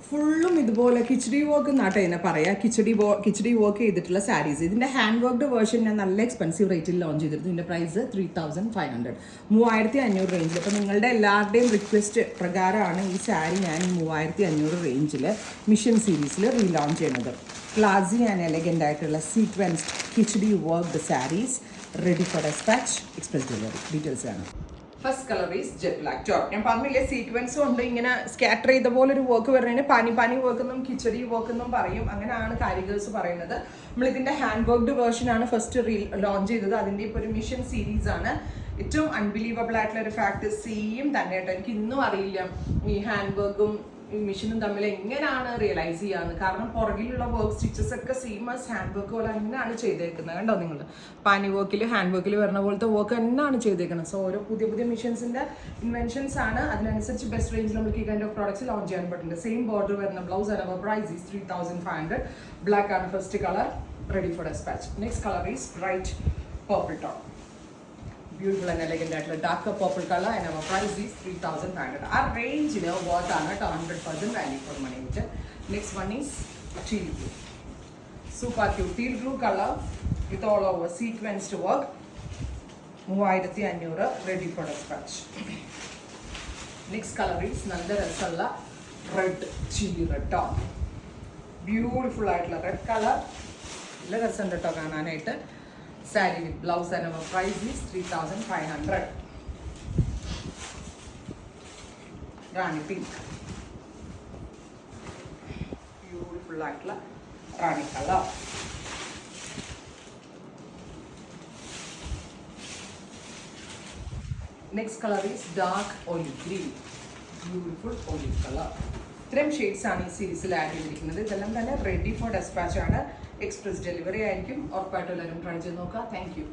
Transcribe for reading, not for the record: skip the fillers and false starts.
ഫുള്ളും ഇതുപോലെ കിച്ചടി വർക്ക് എന്നാട്ടോ ഇതിനെ പറയാം. കിച്ചടി വർക്ക് ചെയ്തിട്ടുള്ള സാരീസ്. ഇതിൻ്റെ ഹാൻഡ് വർക്ക്ഡ് വേർഷൻ ഞാൻ നല്ല എക്സ്പെൻസീവ് റേറ്റിൽ ലോഞ്ച് ചെയ്തിരുന്നു. ഇതിൻ്റെ പ്രൈസ് 3500, 3500 റേഞ്ചിൽ. അപ്പോൾ നിങ്ങളുടെ എല്ലാവരുടെയും റിക്വസ്റ്റ് പ്രകാരമാണ് ഈ സാരി ഞാൻ 3500 റേഞ്ചിൽ മിഷൻ സീരീസിൽ റീലോഞ്ച് ചെയ്യുന്നത്. ക്ലാസി ആൻഡ് എലഗൻ്റ് ആയിട്ടുള്ള സീക്വൻസ്ഡ് കിച്ചടി worked sarees ready for despatch, express delivery. Details ആണ്. First colour is jet black top. ഞാൻ പറഞ്ഞില്ലേ സീക്വൻസും ഉണ്ട്, ഇങ്ങനെ സ്കാറ്റർ ചെയ്ത പോലെ ഒരു വർക്ക് വരുന്നതിന് പാനി വർക്ക് എന്നും കിച്ചടി വർക്ക് എന്നും പറയും. അങ്ങനെയാണ് കാരിഗേഴ്സ് പറയുന്നത്. നമ്മൾ ഇതിന്റെ ഹാൻഡ് വർക്ക്ഡ് വേർഷൻ ആണ് ഫസ്റ്റ് ലോഞ്ച് ചെയ്തത്. അതിന്റെ ഇപ്പോൾ ഒരു മിഷൻ സീരീസ് ആണ്. ഏറ്റവും അൺബിലീവബിൾ ആയിട്ടുള്ള ഒരു ഫാക്ട് സെയിം തന്നെ കേട്ടോ. എനിക്ക് ഇന്നും അറിയില്ല ഈ ഹാൻഡ് വർക്കും ഈ മെഷീനും തമ്മിൽ എങ്ങനെയാണ് റിയലൈസ് ചെയ്യാന്ന്. കാരണം പുറകിലുള്ള വർക്ക് സ്റ്റിച്ചസ് ഒക്കെ സെയിം ആസ് ഹാൻഡ് വർക്ക് പോലെ തന്നെയാണ് ചെയ്തേക്കുന്നത്. കണ്ടോ നിങ്ങൾ, പാനി വർക്കിൽ ഹാൻഡ് വർക്കിൽ വരുന്ന പോലത്തെ വർക്ക് തന്നെയാണ് ചെയ്തേക്കുന്നത്. സോ ഓരോ പുതിയ മെഷീൻസിന്റെ ഇൻവെൻഷൻസ് ആണ്. അതിനനുസരിച്ച് ബെസ്റ്റ് റേഞ്ചിൽ നമുക്ക് ഈ കൈൻഡ് ഓഫ് പ്രോഡക്ട്സ് ലോഞ്ച് ചെയ്യാൻ പറ്റുന്നുണ്ട്. സെയിം ബോർഡർ വരുന്ന blouse and our price is 3500. Black ആണ് first colour, ready for dispatch. Next colour is bright purple tone. Beautiful and elegant ആയിട്ടുള്ള darker purple color and our price is 3500. Our range worth ആണ് 100% value for money. Next one is teal blue. Super cute teal blue color with all over sequenced work. 3500, ready for dispatch. Next color is നല്ല രസമുള്ള red chili red top. Beautiful ആയിട്ടുള്ള red color. നല്ല രസമുണ്ട് കേട്ടോ കാണാനായിട്ട്. Saree with blouse and our price is 3500. Rani pink. Beautiful light Rani color. Next color is dark olive green. Beautiful olive color. ഇത്രയും shades ആണ് ഈ സീരീസിൽ ആഡ് ചെയ്തിരിക്കുന്നത്. ഇതെല്ലാം തന്നെ റെഡി ഫോർ ഡെസ്പാച്ച് ആണ്. എക്സ്പ്രസ് ഡെലിവറി ആയിരിക്കും. ഉറപ്പായിട്ടും എല്ലാവരും ട്രൈ ചെയ്ത് നോക്കുക. Thank you.